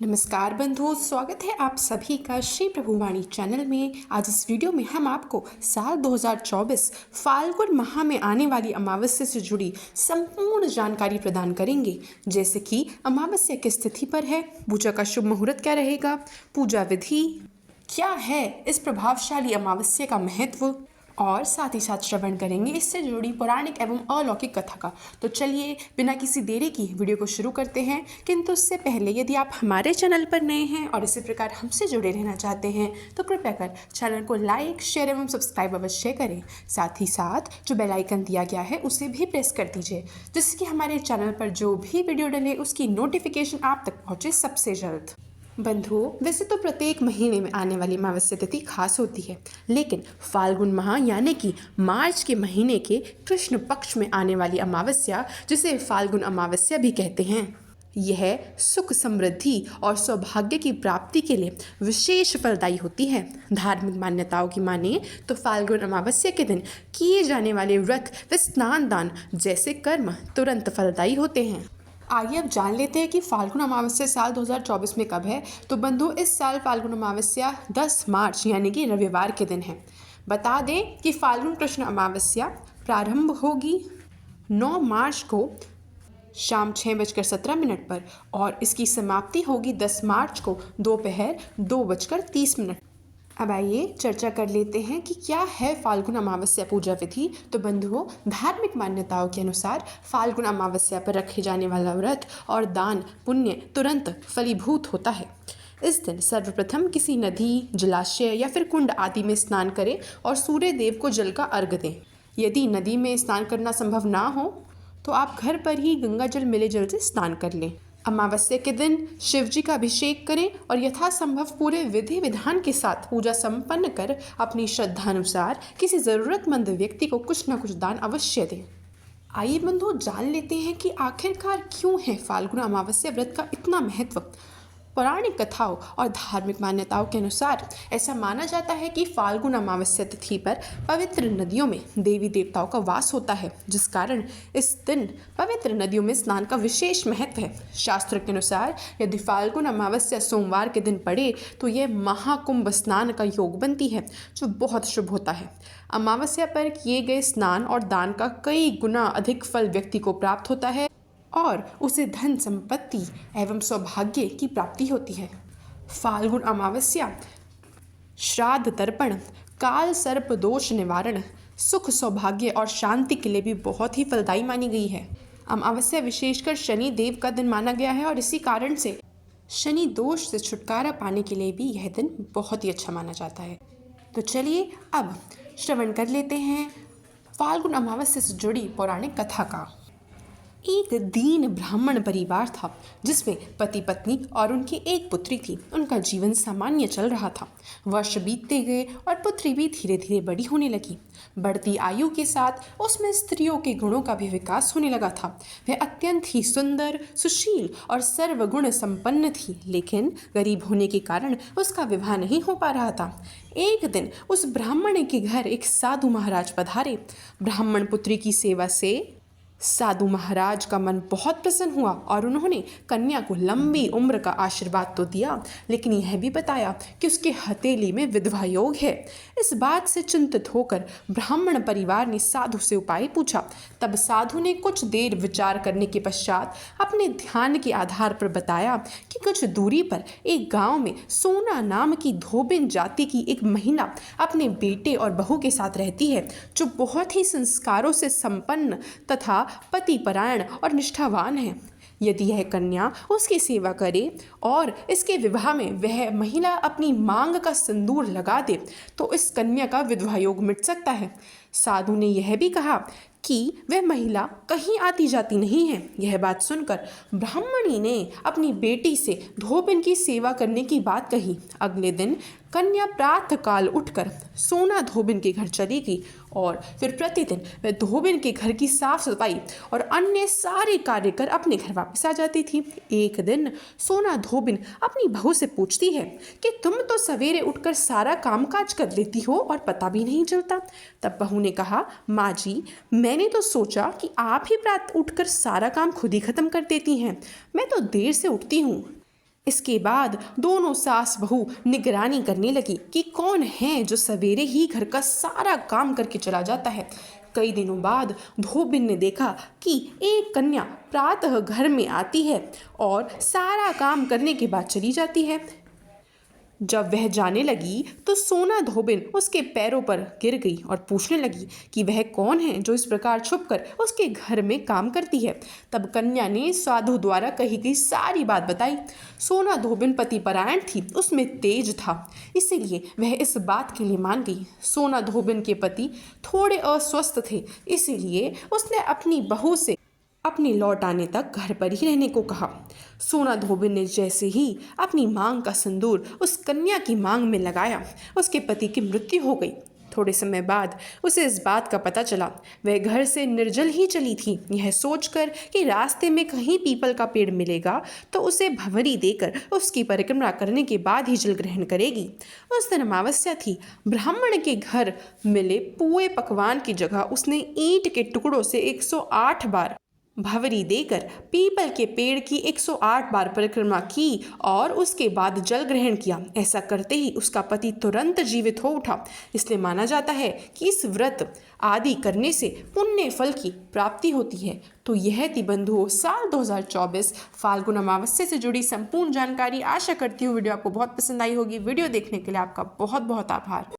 नमस्कार बंधुओं, स्वागत है आप सभी का श्री प्रभुवाणी चैनल में। आज इस वीडियो में हम आपको साल 2024 फाल्गुन माह में आने वाली अमावस्या से जुड़ी संपूर्ण जानकारी प्रदान करेंगे, जैसे कि अमावस्या किस तिथि पर है, पूजा का शुभ मुहूर्त क्या रहेगा, पूजा विधि क्या है, इस प्रभावशाली अमावस्या का महत्व, और साथ ही साथ श्रवण करेंगे इससे जुड़ी पौराणिक एवं अलौकिक कथा का। तो चलिए बिना किसी देरी की वीडियो को शुरू करते हैं। किंतु उससे पहले यदि आप हमारे चैनल पर नए हैं और इसी प्रकार हमसे जुड़े रहना चाहते हैं तो कृपया कर चैनल को लाइक, शेयर एवं सब्सक्राइब अवश्य करें। साथ ही साथ जो बेल आइकन दिया गया है उसे भी प्रेस कर दीजिए, जिससे कि हमारे चैनल पर जो भी वीडियो डले उसकी नोटिफिकेशन आप तक पहुँचे सबसे जल्द। बंधुओं, वैसे तो प्रत्येक महीने में आने वाली अमावस्या तिथि खास होती है, लेकिन फाल्गुन माह यानी कि मार्च के महीने के कृष्ण पक्ष में आने वाली अमावस्या, जिसे फाल्गुन अमावस्या भी कहते हैं, यह सुख, समृद्धि और सौभाग्य की प्राप्ति के लिए विशेष फलदायी होती है। धार्मिक मान्यताओं की माने तो फाल्गुन अमावस्या के दिन किए जाने वाले व्रत व स्नान दान जैसे कर्म तुरंत फलदायी होते हैं। आइए अब जान लेते हैं कि फाल्गुन अमावस्या साल 2024 में कब है। तो बंधु, इस साल फाल्गुन अमावस्या 10 मार्च यानी कि रविवार के दिन है। बता दें कि फाल्गुन कृष्ण अमावस्या प्रारंभ होगी 9 मार्च को शाम 6:17 पर और इसकी समाप्ति होगी 10 मार्च को दोपहर 2:30। अब आइए चर्चा कर लेते हैं कि क्या है फाल्गुन अमावस्या पूजा विधि। तो बंधुओं, धार्मिक मान्यताओं के अनुसार फाल्गुन अमावस्या पर रखे जाने वाला व्रत और दान पुण्य तुरंत फलीभूत होता है। इस दिन सर्वप्रथम किसी नदी, जलाशय या फिर कुंड आदि में स्नान करें और सूर्य देव को जल का अर्घ्य दें। यदि नदी में स्नान करना संभव ना हो तो आप घर पर ही गंगा जल मिले जल से स्नान कर लें। अमावस्या के दिन शिव जी का अभिषेक करें और यथासंभव पूरे विधि विधान के साथ पूजा संपन्न कर अपनी श्रद्धानुसार किसी ज़रूरतमंद व्यक्ति को कुछ न कुछ दान अवश्य दें। आइए बंधु, जान लेते हैं कि आखिरकार क्यों है फाल्गुन अमावस्या व्रत का इतना महत्व। पौराणिक कथाओं और धार्मिक मान्यताओं के अनुसार ऐसा माना जाता है कि फाल्गुन अमावस्या तिथि पर पवित्र नदियों में देवी देवताओं का वास होता है, जिस कारण इस दिन पवित्र नदियों में स्नान का विशेष महत्व है। शास्त्र के अनुसार यदि फाल्गुन अमावस्या सोमवार के दिन पड़े तो यह महाकुंभ स्नान का योग बनती है, जो बहुत शुभ होता है। अमावस्या पर किए गए स्नान और दान का कई गुना अधिक फल व्यक्ति को प्राप्त होता है और उसे धन संपत्ति एवं सौभाग्य की प्राप्ति होती है। फाल्गुन अमावस्या श्राद्ध तर्पण, काल सर्प दोष निवारण, सुख, सौभाग्य और शांति के लिए भी बहुत ही फलदायी मानी गई है। अमावस्या विशेषकर शनि देव का दिन माना गया है और इसी कारण से शनि दोष से छुटकारा पाने के लिए भी यह दिन बहुत ही अच्छा माना जाता है। तो चलिए अब श्रवण कर लेते हैं फाल्गुन अमावस्या से जुड़ी पौराणिक कथा का। एक दीन ब्राह्मण परिवार था, जिसमें पति पत्नी और उनकी एक पुत्री थी। उनका जीवन सामान्य चल रहा था। वर्ष बीतते गए और पुत्री भी धीरे धीरे बड़ी होने लगी। बढ़ती आयु के साथ उसमें स्त्रियों के गुणों का भी विकास होने लगा था। वह अत्यंत ही सुंदर, सुशील और सर्वगुण संपन्न थी, लेकिन गरीब होने के कारण उसका विवाह नहीं हो पा रहा था। एक दिन उस ब्राह्मण के घर एक साधु महाराज पधारे। ब्राह्मण पुत्री की सेवा से साधु महाराज का मन बहुत प्रसन्न हुआ और उन्होंने कन्या को लंबी उम्र का आशीर्वाद तो दिया, लेकिन यह भी बताया कि उसके हथेली में विधवा योग है। इस बात से चिंतित होकर ब्राह्मण परिवार ने साधु से उपाय पूछा। तब साधु ने कुछ देर विचार करने के पश्चात अपने ध्यान के आधार पर बताया कि कुछ दूरी पर एक गांव में सोना नाम की धोबिन जाति की एक महिला अपने बेटे और बहू के साथ रहती है, जो बहुत ही संस्कारों से संपन्न तथा पतिपरायण और निष्ठावान है। यदि यह कन्या उसकी सेवा करे और इसके विवाह में वह महिला अपनी मांग का सिंदूर लगा दे तो इस कन्या का विधवा योग मिट सकता है। साधु ने यह भी कहा कि वह महिला कहीं आती जाती नहीं है। यह बात सुनकर ब्राह्मणी ने अपनी बेटी से धोबिन की सेवा करने की बात कही। अगले दिन कन्या प्रातःकाल उठकर सोना धोबिन के घर चली गई और फिर प्रतिदिन वह धोबिन के घर की साफ सफाई और अन्य सारे कार्य कर अपने घर वापस आ जाती थी। एक दिन सोना धोबिन अपनी बहू से पूछती है कि तुम तो सवेरे उठकर सारा कामकाज कर लेती हो और पता भी नहीं चलता। तब बहू ने कहा, माँ जी, मैंने तो सोचा कि आप ही प्रातः उठकर सारा काम खुद ही खत्म कर देती हैं। मैं तो देर से उठती हूँ। इसके बाद दोनों सास बहू निगरानी करने लगी कि कौन है जो सवेरे ही घर का सारा काम करके चला जाता है। कई दिनों बाद धोबिन ने देखा कि एक कन्या प्रातः घर में आती है और सारा काम करने के बाद चली जाती है। जब वह जाने लगी तो सोना धोबिन उसके पैरों पर गिर गई और पूछने लगी कि वह कौन है जो इस प्रकार छुपकर उसके घर में काम करती है। तब कन्या ने साधु द्वारा कही गई सारी बात बताई। सोना धोबिन पतिपरायण थी, उसमें तेज था, इसीलिए वह इस बात के लिए मान गई। सोना धोबिन के पति थोड़े अस्वस्थ थे, इसीलिए उसने अपनी बहू से अपने लौट आने तक घर पर ही रहने को कहा। सोना धोबिन ने जैसे ही अपनी मांग का सिंदूर उस कन्या की मांग में लगाया, उसके पति की मृत्यु हो गई। थोड़े समय बाद उसे इस बात का पता चला। वह घर से निर्जल ही चली थी, यह सोचकर कि रास्ते में कहीं पीपल का पेड़ मिलेगा तो उसे भंवरी देकर उसकी परिक्रमा करने के बाद ही जल ग्रहण करेगी। उस दिन अमावस्या थी। ब्राह्मण के घर मिले पुए पकवान की जगह उसने ईंट के टुकड़ों से 108 बार भंवरी देकर पीपल के पेड़ की 108 बार परिक्रमा की और उसके बाद जल ग्रहण किया। ऐसा करते ही उसका पति तुरंत जीवित हो उठा। इसलिए माना जाता है कि इस व्रत आदि करने से पुण्य फल की प्राप्ति होती है। तो यह थी बंधुओं साल 2024 फाल्गुन अमावस्या से जुड़ी संपूर्ण जानकारी। आशा करती हूँ वीडियो आपको बहुत पसंद आई होगी। वीडियो देखने के लिए आपका बहुत बहुत आभार।